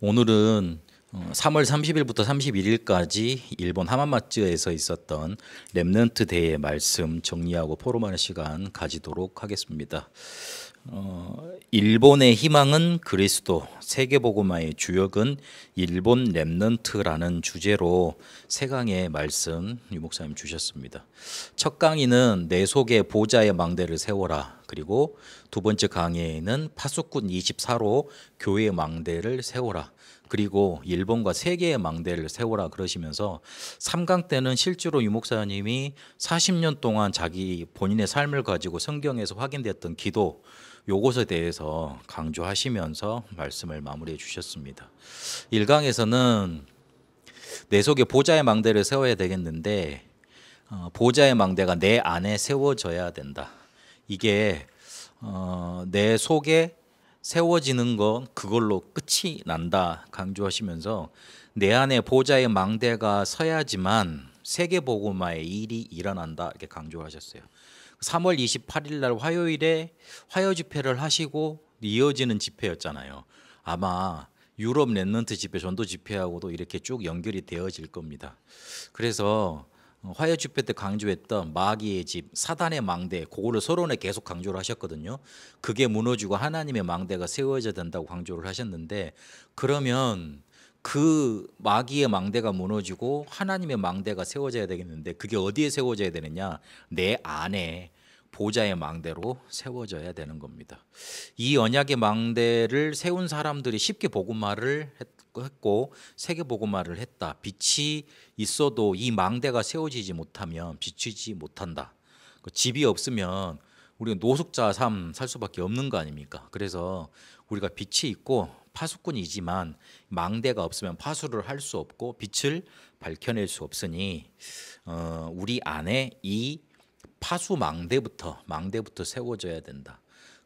오늘은 3월 30일부터 31일까지 일본 하마마츠에서 있었던 렘넌트 데이의 말씀 정리하고 포럼하는 시간 가지도록 하겠습니다. 일본의 희망은 그리스도, 세계복음화의 주역은 일본 렘넌트라는 주제로 세 강의 말씀 유 목사님 주셨습니다. 첫 강의는 내 속에 보좌의 망대를 세워라. 그리고 두 번째 강의에는 파수꾼 24로 교회의 망대를 세워라. 그리고 일본과 세계의 망대를 세워라 그러시면서 3강 때는 실제로 유 목사님이 40년 동안 자기 본인의 삶을 가지고 성경에서 확인됐던 기도 요것에 대해서 강조하시면서 말씀을 마무리해 주셨습니다. 1강에서는 내 속에 보좌의 망대를 세워야 되겠는데 보좌의 망대가 내 안에 세워져야 된다. 이게 내 속에 세워지는 건 그걸로 끝이 난다 강조하시면서 내 안에 보좌의 망대가 서야지만 세계복음화의 일이 일어난다 이렇게 강조하셨어요. 3월 28일 날 화요일에 화요 집회를 하시고 이어지는 집회였잖아요. 아마 유럽 렘넌트 집회, 전도 집회하고도 이렇게 쭉 연결이 되어질 겁니다. 그래서 화요 집회 때 강조했던 마귀의 집, 사단의 망대, 그거를 서론에 계속 강조를 하셨거든요. 그게 무너지고 하나님의 망대가 세워져야 된다고 강조를 하셨는데, 그러면 그 마귀의 망대가 무너지고 하나님의 망대가 세워져야 되겠는데, 그게 어디에 세워져야 되느냐? 내 안에 보좌의 망대로 세워져야 되는 겁니다. 이 언약의 망대를 세운 사람들이 쉽게 복음화를 했고 세계 복음화를 했다. 빛이 있어도 이 망대가 세워지지 못하면 비추지 못한다. 집이 없으면 우리가 노숙자 삶 살 수밖에 없는 거 아닙니까? 그래서 우리가 빛이 있고 파수꾼이지만 망대가 없으면 파수를 할 수 없고 빛을 밝혀낼 수 없으니 우리 안에 이 파수 망대부터 세워져야 된다.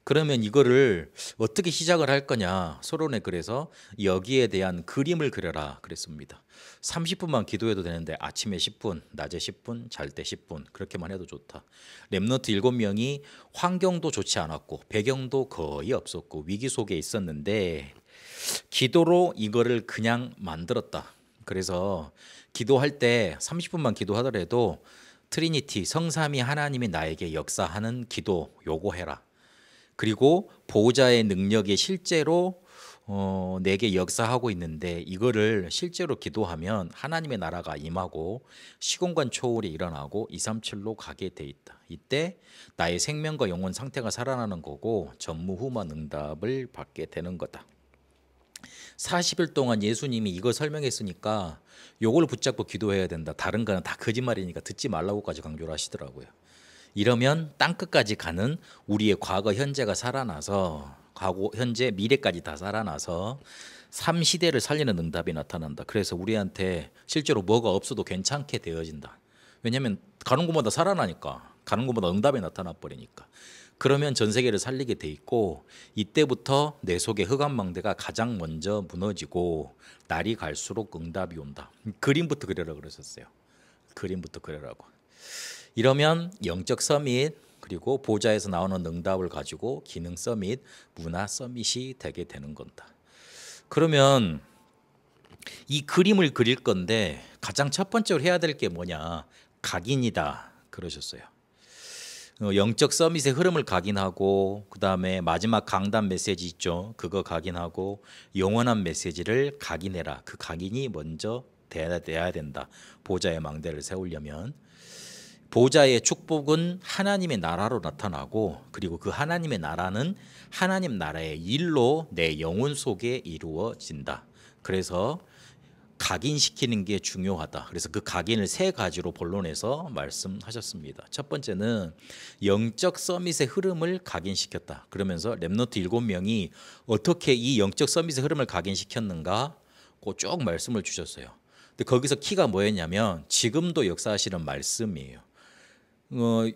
그러면 이거를 어떻게 시작을 할 거냐? 서론에 그래서 여기에 대한 그림을 그려라 그랬습니다. 30분만 기도해도 되는데 아침에 10분, 낮에 10분, 잘 때 10분 그렇게만 해도 좋다. 렘넌트 7명이 환경도 좋지 않았고 배경도 거의 없었고 위기 속에 있었는데 기도로 이거를 그냥 만들었다. 그래서 기도할 때 30분만 기도하더라도 트리니티 성삼위 하나님이 나에게 역사하는 기도 요거 해라. 그리고 보호자의 능력이 실제로 내게 역사하고 있는데 이거를 실제로 기도하면 하나님의 나라가 임하고 시공간 초월이 일어나고 237로 가게 돼 있다. 이때 나의 생명과 영혼 상태가 살아나는 거고 전무후무한 응답을 받게 되는 거다. 40일 동안 예수님이 이거 설명했으니까 요걸 붙잡고 기도해야 된다. 다른 거는 다 거짓말이니까 듣지 말라고까지 강조를 하시더라고요. 이러면 땅끝까지 가는 우리의 과거, 현재가 살아나서 과거, 현재, 미래까지 다 살아나서 3시대를 살리는 응답이 나타난다. 그래서 우리한테 실제로 뭐가 없어도 괜찮게 되어진다. 왜냐하면 가는 곳마다 살아나니까, 가는 곳마다 응답이 나타나 버리니까. 그러면 전 세계를 살리게 돼 있고 이때부터 내 속의 흑암망대가 가장 먼저 무너지고 날이 갈수록 응답이 온다. 그림부터 그려라 그러셨어요. 그림부터 그려라고. 이러면 영적 서밋 그리고 보좌에서 나오는 응답을 가지고 기능 서밋, 문화 서밋이 되게 되는 건다. 그러면 이 그림을 그릴 건데 가장 첫 번째로 해야 될 게 뭐냐? 각인이다 그러셨어요. 영적 서밋의 흐름을 각인하고 그다음에 마지막 강단 메시지 있죠. 그거 각인하고 영원한 메시지를 각인해라. 그 각인이 먼저 돼야 된다. 보좌의 망대를 세우려면. 보좌의 축복은 하나님의 나라로 나타나고 그리고 그 하나님의 나라는 하나님 나라의 일로 내 영혼 속에 이루어진다. 그래서 각인시키는 게 중요하다. 그래서 그 각인을 세 가지로 본론에서 말씀하셨습니다. 첫 번째는 영적 서밋의 흐름을 각인시켰다. 그러면서 렘넌트 7명이 어떻게 이 영적 서밋의 흐름을 각인시켰는가 쭉 말씀을 주셨어요. 근데 거기서 키가 뭐였냐면 지금도 역사하시는 말씀이에요.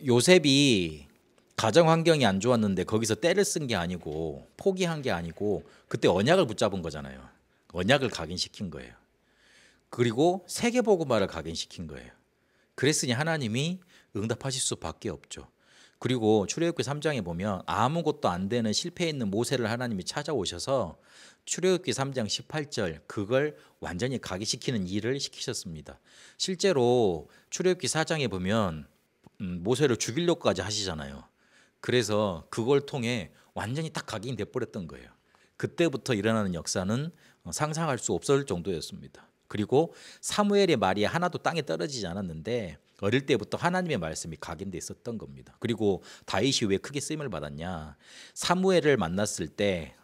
요셉이 가정 환경이 안 좋았는데 거기서 때를 쓴 게 아니고 포기한 게 아니고 그때 언약을 붙잡은 거잖아요. 언약을 각인시킨 거예요. 그리고 세계복음화를 각인시킨 거예요. 그랬으니 하나님이 응답하실 수밖에 없죠. 그리고 출애굽기 3장에 보면 아무것도 안 되는 실패 있는 모세를 하나님이 찾아오셔서 출애굽기 3장 18절 그걸 완전히 가기시키는 일을 시키셨습니다. 실제로 출애굽기 4장에 보면 모세를 죽이려고까지 하시잖아요. 그래서 그걸 통해 완전히 딱 각인돼 버렸던 거예요. 그때부터 일어나는 역사는 상상할 수 없을 정도였습니다. 그리고 사무엘의 말이 하나도 땅에 떨어지지 않았는데 어릴 때부터 하나님의 말씀이 각인돼 있었던 겁니다. 그리고 다윗이 왜 크게 쓰임을 받았냐? 사무엘을 만났을 때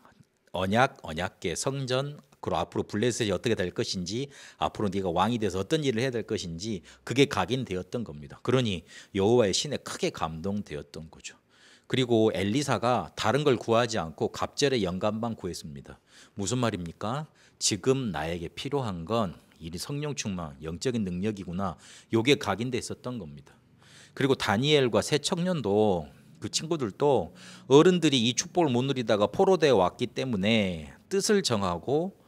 언약궤, 성전, 그리고 앞으로 블레셋이 어떻게 될 것인지, 앞으로 네가 왕이 돼서 어떤 일을 해야 될 것인지 그게 각인되었던 겁니다. 그러니 여호와의 신에 크게 감동되었던 거죠. 그리고 엘리사가 다른 걸 구하지 않고 갑절의 연간방 구했습니다. 무슨 말입니까? 지금 나에게 필요한 건 이 성령 충만, 영적인 능력이구나. 요게 각인돼 있었던 겁니다. 그리고 다니엘과 새 청년도 그 친구들도 어른들이 이 축복을 못 누리다가 포로되어 왔기 때문에 뜻을 정하고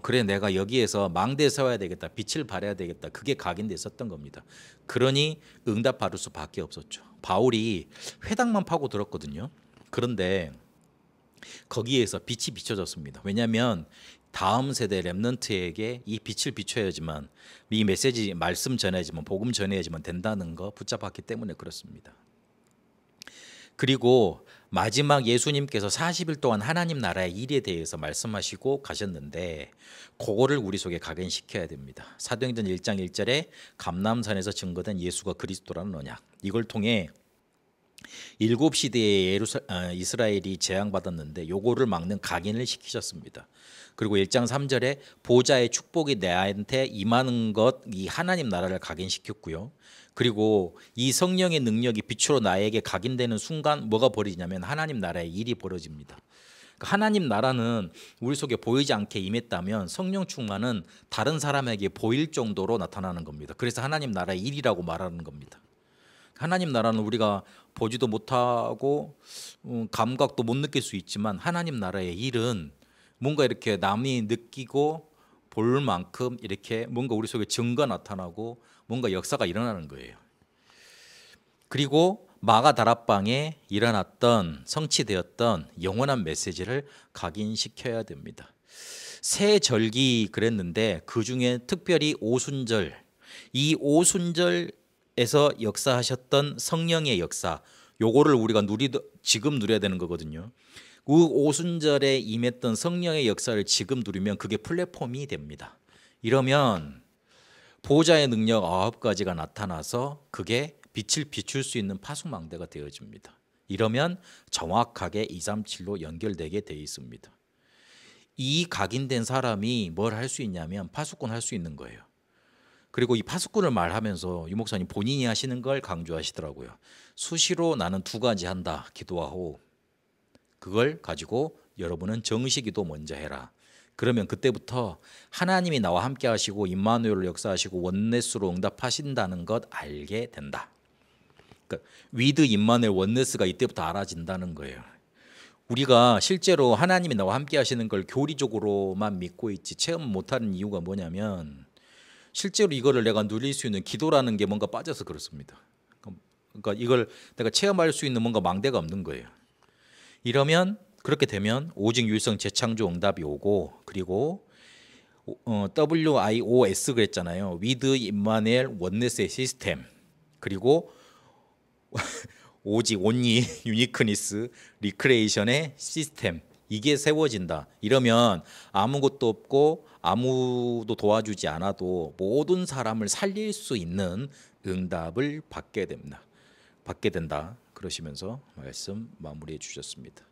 그래 내가 여기에서 망대에 서야 되겠다. 빛을 발해야 되겠다. 그게 각인돼 있었던 겁니다. 그러니 응답 받을 수밖에 없었죠. 바울이 회당만 파고 들었거든요. 그런데 거기에서 빛이 비춰졌습니다. 왜냐하면 다음 세대 렘넌트에게 이 빛을 비춰야지만 이 메시지 말씀 전해야지만 복음 전해야지만 된다는 거 붙잡았기 때문에 그렇습니다. 그리고 마지막 예수님께서 40일 동안 하나님 나라의 일에 대해서 말씀하시고 가셨는데 그거를 우리 속에 각인시켜야 됩니다. 사도행전 1장 1절에 감람산에서 증거된 예수가 그리스도라는 언약, 이걸 통해 7시대에 이스라엘이 재앙받았는데 요거를 막는 각인을 시키셨습니다. 그리고 1장 3절에 보좌의 축복이 내한테 임하는 것, 이 하나님 나라를 각인시켰고요. 그리고 이 성령의 능력이 빛으로 나에게 각인되는 순간 뭐가 벌어지냐면 하나님 나라의 일이 벌어집니다. 하나님 나라는 우리 속에 보이지 않게 임했다면 성령 충만은 다른 사람에게 보일 정도로 나타나는 겁니다. 그래서 하나님 나라의 일이라고 말하는 겁니다. 하나님 나라는 우리가 보지도 못하고 감각도 못 느낄 수 있지만 하나님 나라의 일은 뭔가 이렇게 남이 느끼고 볼 만큼 이렇게 뭔가 우리 속에 증거가 나타나고 뭔가 역사가 일어나는 거예요. 그리고 마가 다락방에 일어났던 성취되었던 영원한 메시지를 각인시켜야 됩니다. 새 절기 그랬는데 그중에 특별히 오순절, 이 오순절에서 역사하셨던 성령의 역사, 요거를 우리가 지금 누려야 되는 거거든요. 그 오순절에 임했던 성령의 역사를 지금 누리면 그게 플랫폼이 됩니다. 이러면 보호자의 능력 9가지가 나타나서 그게 빛을 비출 수 있는 파수망대가 되어집니다. 이러면 정확하게 237로 연결되게 되어 있습니다. 이 각인된 사람이 뭘 할 수 있냐면 파수꾼 할 수 있는 거예요. 그리고 이 파수꾼을 말하면서 유 목사님 본인이 하시는 걸 강조하시더라고요. 수시로 나는 2가지 한다. 기도와 호흡. 그걸 가지고 여러분은 정식기도 먼저 해라. 그러면 그때부터 하나님이 나와 함께 하시고 임마누엘을 역사하시고 원네스로 응답하신다는 것 알게 된다. 그러니까 위드 임마누엘 원네스가 이때부터 알아진다는 거예요. 우리가 실제로 하나님이 나와 함께 하시는 걸 교리적으로만 믿고 있지 체험 못하는 이유가 뭐냐면 실제로 이거를 내가 누릴 수 있는 기도라는 게 뭔가 빠져서 그렇습니다. 그러니까 이걸 내가 체험할 수 있는 뭔가 망대가 없는 거예요. 이러면 그렇게 되면 오직 유일성 재창조 응답이 오고 그리고 WIOS 그랬잖아요. With Immanuel Oneness의 시스템 그리고 오직 온리 유니크니스 리크레이션의 시스템 이게 세워진다. 이러면 아무것도 없고 아무도 도와주지 않아도 모든 사람을 살릴 수 있는 응답을 받게 됩니다. 받게 된다. 그러시면서 말씀 마무리해 주셨습니다.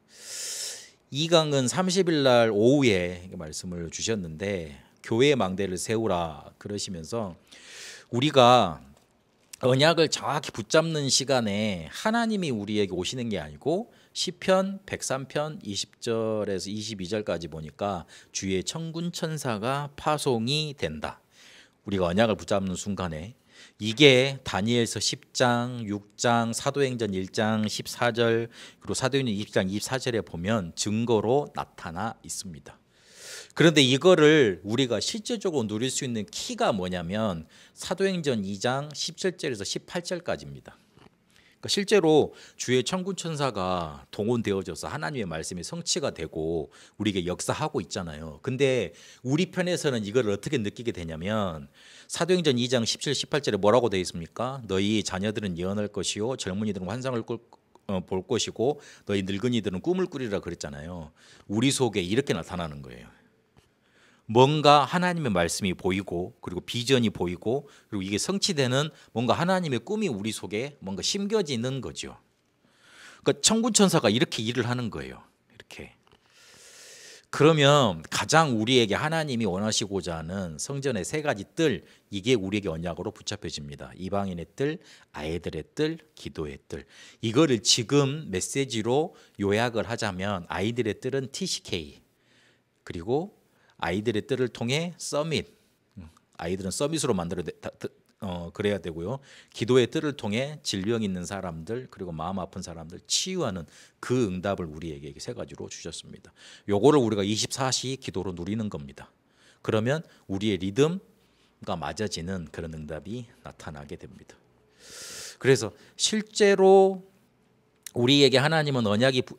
이강은 30일 날 오후에 말씀을 주셨는데 교회의 망대를 세우라 그러시면서 우리가 언약을 정확히 붙잡는 시간에 하나님이 우리에게 오시는 게 아니고 시편 103편 20절에서 22절까지 보니까 주의 천군 천사가 파송이 된다. 우리가 언약을 붙잡는 순간에 이게 다니엘서 10장, 6장, 사도행전 1장 14절 그리고 사도행전 20장 24절에 보면 증거로 나타나 있습니다. 그런데 이거를 우리가 실제적으로 누릴 수 있는 키가 뭐냐면 사도행전 2장 17절에서 18절까지입니다. 그러니까 실제로 주의 천군 천사가 동원되어져서 하나님의 말씀이 성취가 되고 우리에게 역사하고 있잖아요. 근데 우리 편에서는 이걸 어떻게 느끼게 되냐면 사도행전 2장 17, 18절에 뭐라고 되어 있습니까? 너희 자녀들은 예언할 것이요 젊은이들은 환상을 볼 것이고 너희 늙은이들은 꿈을 꾸리라 그랬잖아요. 우리 속에 이렇게 나타나는 거예요. 뭔가 하나님의 말씀이 보이고 그리고 비전이 보이고 그리고 이게 성취되는 뭔가 하나님의 꿈이 우리 속에 뭔가 심겨지는 거죠. 그러니까 천군 천사가 이렇게 일을 하는 거예요. 이렇게. 그러면 가장 우리에게 하나님이 원하시고자 하는 성전의 세 가지 뜰, 이게 우리에게 언약으로 붙잡혀집니다. 이방인의 뜰, 아이들의 뜰, 기도의 뜰. 이거를 지금 메시지로 요약을 하자면 아이들의 뜰은 TCK, 그리고 아이들의 뜰을 통해 서밋, 아이들은 서밋으로 그래야 되고요. 기도의 뜰을 통해 질병 있는 사람들 그리고 마음 아픈 사람들 치유하는 그 응답을 우리에게 세 가지로 주셨습니다. 요거를 우리가 24시 기도로 누리는 겁니다. 그러면 우리의 리듬과 맞아지는 그런 응답이 나타나게 됩니다. 그래서 실제로 우리에게 하나님은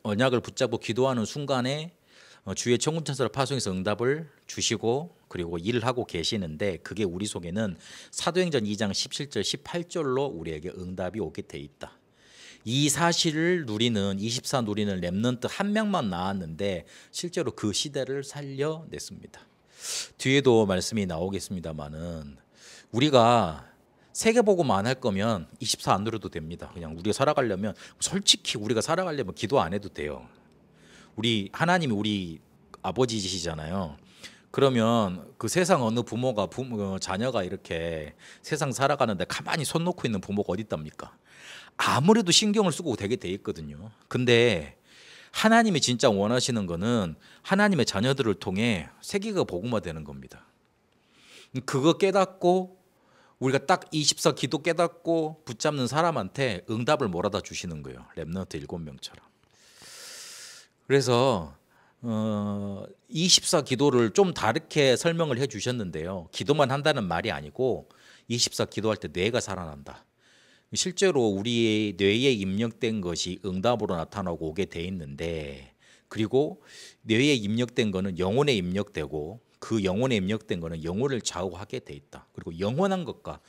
언약을 붙잡고 기도하는 순간에 주의 천군 천사를 파송해서 응답을 주시고 그리고 일을 하고 계시는데 그게 우리 속에는 사도행전 2장 17절 18절로 우리에게 응답이 오게 돼 있다. 이 사실을 누리는 24 누리는 렘넌트 한 명만 나왔는데 실제로 그 시대를 살려냈습니다. 뒤에도 말씀이 나오겠습니다만은 우리가 세계복음 안 할 거면 24 안 누려도 됩니다. 그냥 우리가 살아가려면 솔직히 우리가 살아가려면 기도 안 해도 돼요. 우리 하나님이 우리 아버지시잖아요. 그러면 그 세상 어느 부모가 자녀가 이렇게 세상 살아가는데 가만히 손 놓고 있는 부모가 어디 있답니까? 아무래도 신경을 쓰고 되게 돼 있거든요. 근데 하나님이 진짜 원하시는 거는 하나님의 자녀들을 통해 세계가 복음화되는 겁니다. 그거 깨닫고 우리가 딱 24 기도 깨닫고 붙잡는 사람한테 응답을 몰아다 주시는 거예요. 렘넌트 7명처럼. 그래서 24 기도를 좀 다르게 설명을 해 주셨는데요. 기도만 한다는 말이 아니고 24 기도할 때 뇌가 살아난다. 실제로 우리의 뇌에 입력된 것이 응답으로 나타나고 오게 돼 있는데 그리고 뇌에 입력된 거는 영혼에 입력되고 그 영혼에 입력된 거는 영혼을 좌우하게 돼 있다. 그리고 영원한 것과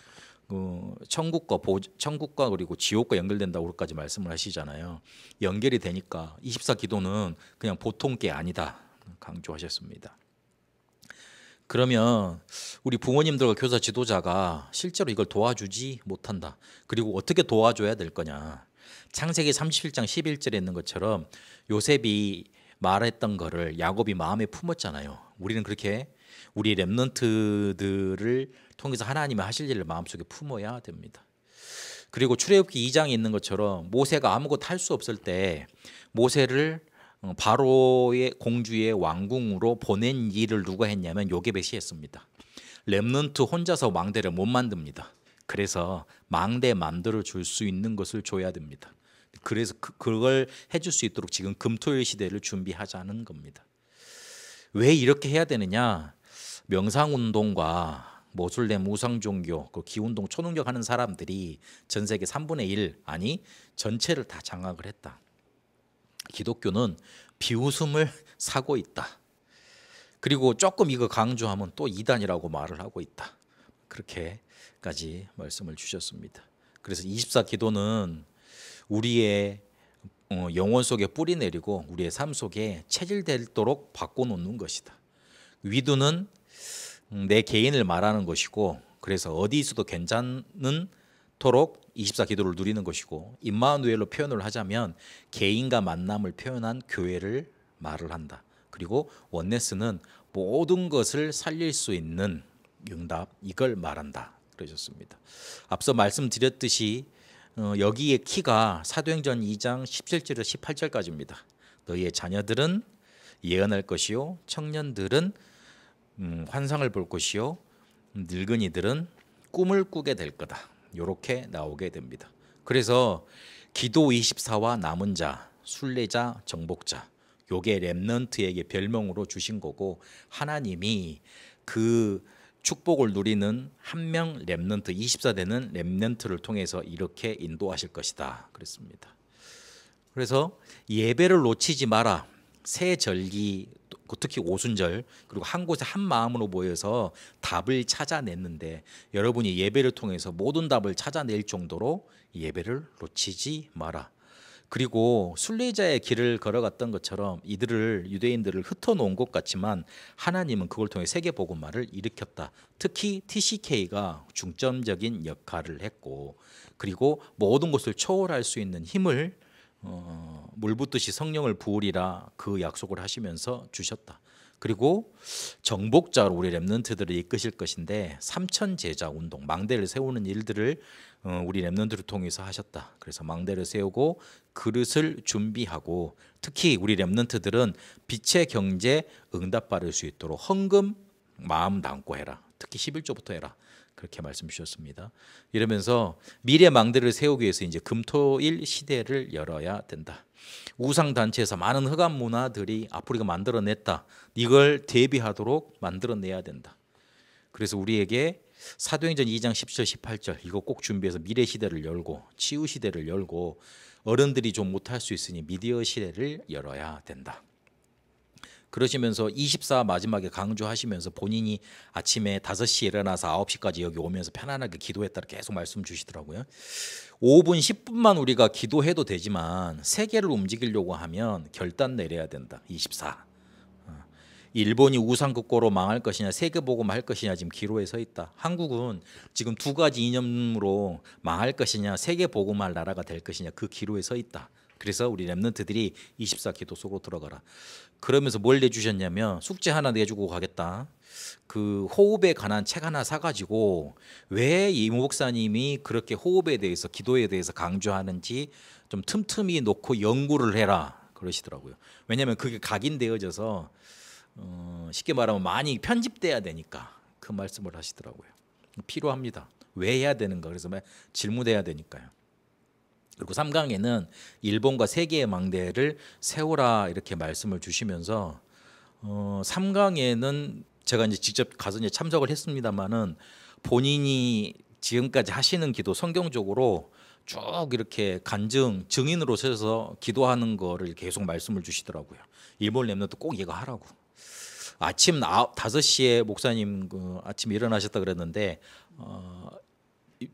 천국과 그리고 지옥과 연결된다고까지 말씀을 하시잖아요. 연결이 되니까 24 기도는 그냥 보통 게 아니다 강조하셨습니다. 그러면 우리 부모님들과 교사 지도자가 실제로 이걸 도와주지 못한다. 그리고 어떻게 도와줘야 될 거냐. 창세기 37장 11절에 있는 것처럼 요셉이 말했던 거를 야곱이 마음에 품었잖아요. 우리는 그렇게 우리 렘넌트들을 통해서 하나님의 하실 일을 마음속에 품어야 됩니다. 그리고 출애굽기 2장에 있는 것처럼 모세가 아무것도 할 수 없을 때 모세를 바로의 공주의 왕궁으로 보낸 일을 누가 했냐면 요게벳이 했습니다. 렘넌트 혼자서 왕대를 못 만듭니다. 그래서 망대 만들어 줄 수 있는 것을 줘야 됩니다. 그래서 그걸 해줄 수 있도록 지금 금토일 시대를 준비하자는 겁니다. 왜 이렇게 해야 되느냐? 명상운동과 모슬렘 우상종교, 그 기운동 초능력하는 사람들이 전 세계 3분의 1 아니 전체를 다 장악을 했다. 기독교는 비웃음을 사고 있다. 그리고 조금 이거 강조하면 또 이단이라고 말을 하고 있다. 그렇게까지 말씀을 주셨습니다. 그래서 24 기도는 우리의 영혼 속에 뿌리 내리고 우리의 삶 속에 체질되도록 바꿔놓는 것이다. 위두는 내 개인을 말하는 것이고 그래서 어디 있어도 괜찮은토록 24 기도를 누리는 것이고 임마누엘로 표현을 하자면 개인과 만남을 표현한 교회를 말을 한다. 그리고 원네스는 모든 것을 살릴 수 있는 응답 이걸 말한다. 그러셨습니다. 앞서 말씀드렸듯이 여기에 키가 사도행전 2장 17절에서 18절까지입니다. 너희의 자녀들은 예언할 것이요 청년들은 환상을 볼 것이요 늙은이들은 꿈을 꾸게 될 거다. 이렇게 나오게 됩니다. 그래서 기도 24와 남은 자, 순례자, 정복자 요게 렘넌트에게 별명으로 주신 거고 하나님이 그 축복을 누리는 한 명 렘넌트 24대는 렘넌트를 통해서 이렇게 인도하실 것이다 그랬습니다. 그래서 예배를 놓치지 마라. 새 절기 특히 오순절 그리고 한 곳에 한 마음으로 모여서 답을 찾아냈는데 여러분이 예배를 통해서 모든 답을 찾아낼 정도로 예배를 놓치지 마라. 그리고 순례자의 길을 걸어갔던 것처럼 이들을 유대인들을 흩어놓은 것 같지만 하나님은 그걸 통해 세계복음화를 일으켰다. 특히 TCK가 중점적인 역할을 했고 그리고 모든 것을 초월할 수 있는 힘을 물 붓듯이 성령을 부으리라 그 약속을 하시면서 주셨다. 그리고 정복자로 우리 렘넌트들을 이끄실 것인데 삼천 제자 운동, 망대를 세우는 일들을 우리 렘넌트를 통해서 하셨다. 그래서 망대를 세우고 그릇을 준비하고 특히 우리 렘넌트들은 빛의 경제 응답받을 수 있도록 헌금 마음 담고 해라. 특히 11조부터 해라. 그렇게 말씀 주셨습니다. 이러면서 미래 망대를 세우기 위해서 이제 금토일 시대를 열어야 된다. 우상 단체에서 많은 흑암 문화들이 앞으로 만들어냈다. 이걸 대비하도록 만들어내야 된다. 그래서 우리에게 사도행전 2장 17, 18절 이거 꼭 준비해서 미래 시대를 열고 치유 시대를 열고 어른들이 좀 못할 수 있으니 미디어 시대를 열어야 된다. 그러시면서 24 마지막에 강조하시면서 본인이 아침에 5시에 일어나서 9시까지 여기 오면서 편안하게 기도했다 계속 말씀 주시더라고요. 5분 10분만 우리가 기도해도 되지만 세계를 움직이려고 하면 결단 내려야 된다. 24 일본이 우상국가로 망할 것이냐 세계복음 할 것이냐 지금 기로에 서 있다. 한국은 지금 두 가지 이념으로 망할 것이냐 세계복음할 나라가 될 것이냐 그 기로에 서 있다. 그래서 우리 렘넌트들이 24 기도 속으로 들어가라. 그러면서 뭘 내주셨냐면 숙제 하나 내주고 가겠다. 그 호흡에 관한 책 하나 사가지고 왜 이 목사님이 그렇게 호흡에 대해서 기도에 대해서 강조하는지 좀 틈틈이 놓고 연구를 해라 그러시더라고요. 왜냐하면 그게 각인되어져서 쉽게 말하면 많이 편집돼야 되니까 그 말씀을 하시더라고요. 필요합니다. 왜 해야 되는가 그래서 질문해야 되니까요. 그리고 3강에는 일본과 세계의 망대를 세우라 이렇게 말씀을 주시면서 3강에는 제가 이제 직접 가서 이제 참석을 했습니다만은 본인이 지금까지 하시는 기도 성경적으로 쭉 이렇게 증인으로 서서 기도하는 거를 계속 말씀을 주시더라고요. 일본 렘넌트 꼭 이거 하라고. 아침 5시에 목사님 아침에 일어나셨다 그랬는데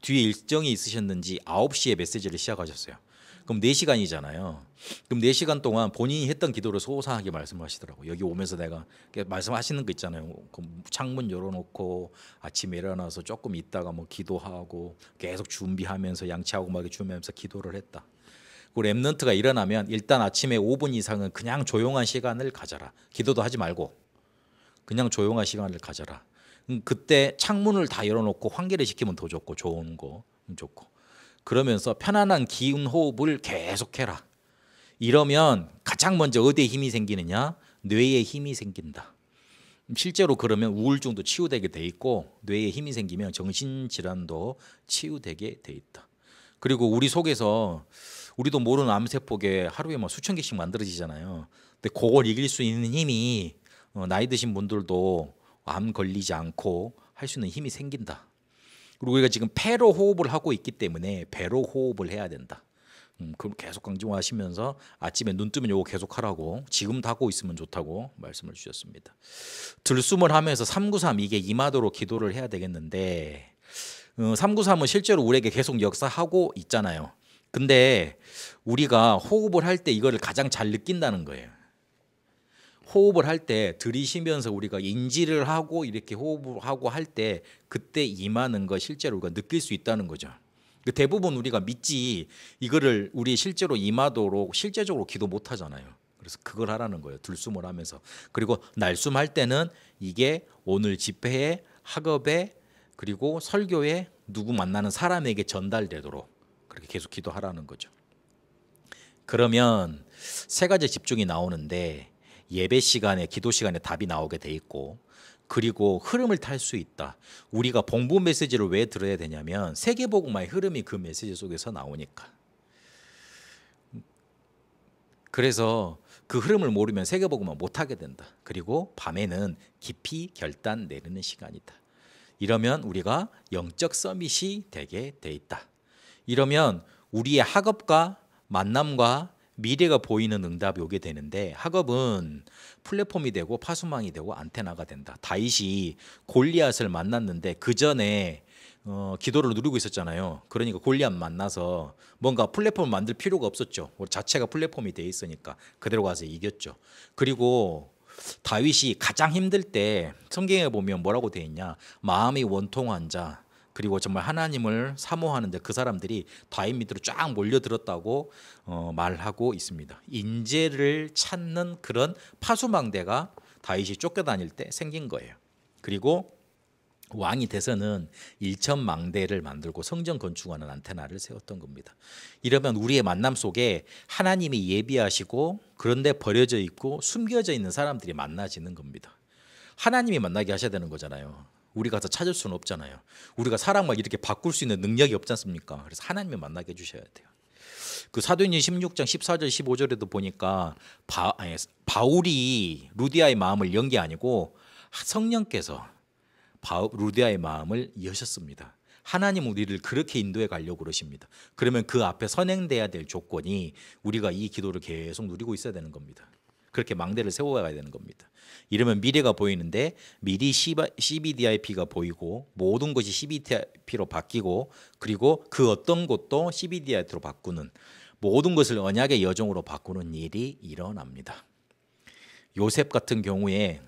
뒤에 일정이 있으셨는지 9시에 메시지를 시작하셨어요. 그럼 4시간이잖아요. 그럼 4시간 동안 본인이 했던 기도를 소소하게 말씀하시더라고요. 여기 오면서 내가 말씀하시는 거 있잖아요. 창문 열어놓고 아침에 일어나서 조금 있다가 뭐 기도하고 계속 준비하면서 양치하고 막 주면서 기도를 했다. 그 렘넌트가 일어나면 일단 아침에 5분 이상은 그냥 조용한 시간을 가져라. 기도도 하지 말고 그냥 조용한 시간을 가져라. 그때 창문을 다 열어놓고 환기를 시키면 더 좋고 좋은 거 좋고 그러면서 편안한 기운 호흡을 계속해라. 이러면 가장 먼저 어디에 힘이 생기느냐? 뇌에 힘이 생긴다. 실제로 그러면 우울증도 치유되게 돼 있고 뇌에 힘이 생기면 정신질환도 치유되게 돼 있다. 그리고 우리 속에서 우리도 모르는 암세포계 하루에 뭐 수천 개씩 만들어지잖아요. 근데 그걸 이길 수 있는 힘이 나이 드신 분들도 암 걸리지 않고 할 수 있는 힘이 생긴다. 그리고 우리가 지금 폐로 호흡을 하고 있기 때문에 배로 호흡을 해야 된다. 그럼 계속 강조하시면서 아침에 눈 뜨면 요거 계속 하라고 지금도 하고 있으면 좋다고 말씀을 주셨습니다. 들숨을 하면서 393 이게 임하도록 기도를 해야 되겠는데 393은 실제로 우리에게 계속 역사하고 있잖아요. 근데 우리가 호흡을 할 때 이거를 가장 잘 느낀다는 거예요. 호흡을 할 때 들이쉬면서 우리가 인지를 하고 이렇게 호흡을 하고 할 때 그때 임하는 거 실제로 우리가 느낄 수 있다는 거죠. 대부분 우리가 믿지 이거를 우리 실제로 임하도록 실제적으로 기도 못 하잖아요. 그래서 그걸 하라는 거예요. 들숨을 하면서. 그리고 날숨할 때는 이게 오늘 집회에 학업에 그리고 설교에 누구 만나는 사람에게 전달되도록 그렇게 계속 기도하라는 거죠. 그러면 세 가지 집중이 나오는데 예배 시간에 기도 시간에 답이 나오게 돼 있고 그리고 흐름을 탈 수 있다. 우리가 봉부 메시지를 왜 들어야 되냐면 세계복음화의 흐름이 그 메시지 속에서 나오니까. 그래서 그 흐름을 모르면 세계복음화 못하게 된다. 그리고 밤에는 깊이 결단 내리는 시간이다. 이러면 우리가 영적 서밋이 되게 돼 있다. 이러면 우리의 학업과 만남과 미래가 보이는 응답이 오게 되는데, 학업은 플랫폼이 되고 파수망이 되고 안테나가 된다. 다윗이 골리앗을 만났는데 그 전에 기도를 누리고 있었잖아요. 그러니까 골리앗 만나서 뭔가 플랫폼을 만들 필요가 없었죠. 자체가 플랫폼이 돼 있으니까 그대로 가서 이겼죠. 그리고 다윗이 가장 힘들 때 성경에 보면 뭐라고 돼 있냐? 마음이 원통한 자, 그리고 정말 하나님을 사모하는데 그 사람들이 다윗 밑으로 쫙 몰려들었다고 말하고 있습니다. 인재를 찾는 그런 파수망대가 다윗이 쫓겨다닐 때 생긴 거예요. 그리고 왕이 돼서는 일천망대를 만들고 성전 건축하는 안테나를 세웠던 겁니다. 이러면 우리의 만남 속에 하나님이 예비하시고 그런데 버려져 있고 숨겨져 있는 사람들이 만나지는 겁니다. 하나님이 만나게 하셔야 되는 거잖아요. 우리가 더 찾을 수는 없잖아요. 우리가 사람 막 이렇게 바꿀 수 있는 능력이 없지 않습니까? 그래서 하나님이 만나게 해주셔야 돼요. 그 사도행전 16장 14절 15절에도 보니까 바울이 루디아의 마음을 연 게 아니고 성령께서 루디아의 마음을 여셨습니다. 하나님 우리를 그렇게 인도해 가려고 그러십니다. 그러면 그 앞에 선행돼야 될 조건이 우리가 이 기도를 계속 누리고 있어야 되는 겁니다. 그렇게 망대를 세워가야 되는 겁니다. 이러면 미래가 보이는데 미리 CBDIP가 보이고 모든 것이 CBDIP로 바뀌고 그리고 그 어떤 것도 CBDIP로 바꾸는, 모든 것을 언약의 여정으로 바꾸는 일이 일어납니다. 요셉 같은 경우에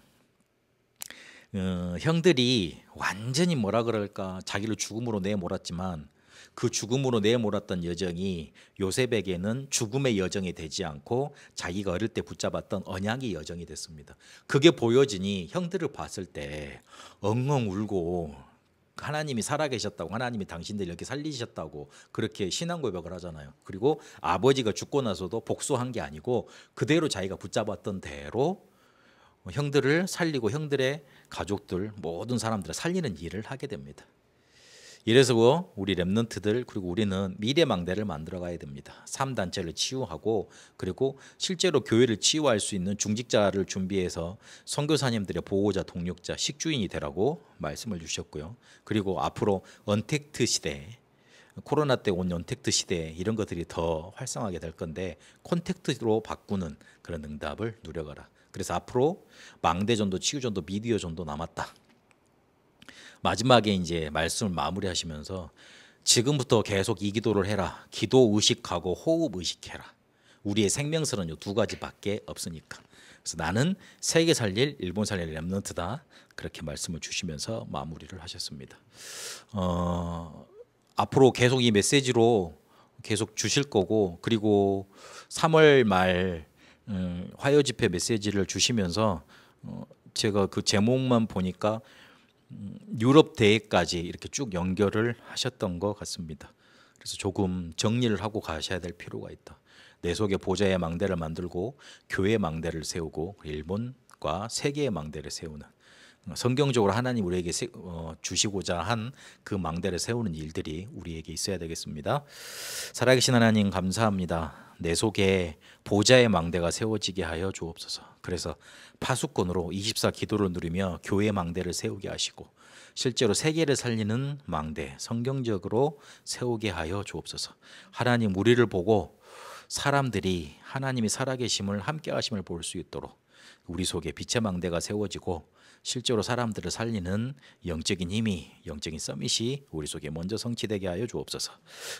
형들이 완전히 뭐라 그럴까, 자기를 죽음으로 내몰았지만 그 죽음으로 내몰았던 여정이 요셉에게는 죽음의 여정이 되지 않고 자기가 어릴 때 붙잡았던 언약의 여정이 됐습니다. 그게 보여지니 형들을 봤을 때 엉엉 울고 하나님이 살아계셨다고, 하나님이 당신들 이렇게 살리셨다고 그렇게 신앙 고백을 하잖아요. 그리고 아버지가 죽고 나서도 복수한 게 아니고 그대로 자기가 붙잡았던 대로 형들을 살리고 형들의 가족들 모든 사람들을 살리는 일을 하게 됩니다. 이래서 우리 렘넌트들 그리고 우리는 미래망대를 만들어 가야 됩니다. 3단체를 치유하고 그리고 실제로 교회를 치유할 수 있는 중직자를 준비해서 선교사님들의 보호자, 동력자, 식주인이 되라고 말씀을 주셨고요. 그리고 앞으로 언택트 시대, 코로나 때 온 언택트 시대 이런 것들이 더 활성화하게 될 건데 콘택트로 바꾸는 그런 응답을 누려가라. 그래서 앞으로 망대전도, 치유전도, 미디어전도 남았다. 마지막에 이제 말씀을 마무리하시면서 지금부터 계속 이 기도를 해라. 기도 의식하고 호흡 의식해라. 우리의 생명선은 이 두 가지밖에 없으니까. 그래서 나는 세계 살릴, 일본 살릴 렘넌트다. 그렇게 말씀을 주시면서 마무리를 하셨습니다. 앞으로 계속 이 메시지로 계속 주실 거고, 그리고 3월 말 화요 집회 메시지를 주시면서 제가 그 제목만 보니까 유럽 대회까지 이렇게 쭉 연결을 하셨던 것 같습니다. 그래서 조금 정리를 하고 가셔야 될 필요가 있다. 내 속에 보좌의 망대를 만들고 교회의 망대를 세우고 일본과 세계의 망대를 세우는, 성경적으로 하나님 우리에게 주시고자 한 그 망대를 세우는 일들이 우리에게 있어야 되겠습니다. 살아계신 하나님 감사합니다. 내 속에 보좌의 망대가 세워지게 하여 주옵소서. 그래서 파수꾼으로 24 기도를 누리며 교회 망대를 세우게 하시고 실제로 세계를 살리는 망대 성경적으로 세우게 하여 주옵소서. 하나님 우리를 보고 사람들이 하나님이 살아계심을 함께 하심을 볼 수 있도록 우리 속에 빛의 망대가 세워지고 실제로 사람들을 살리는 영적인 힘이, 영적인 서밋이 우리 속에 먼저 성취되게 하여 주옵소서.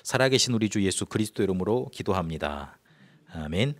살아계신 우리 주 예수 그리스도 이름으로 기도합니다. 아멘.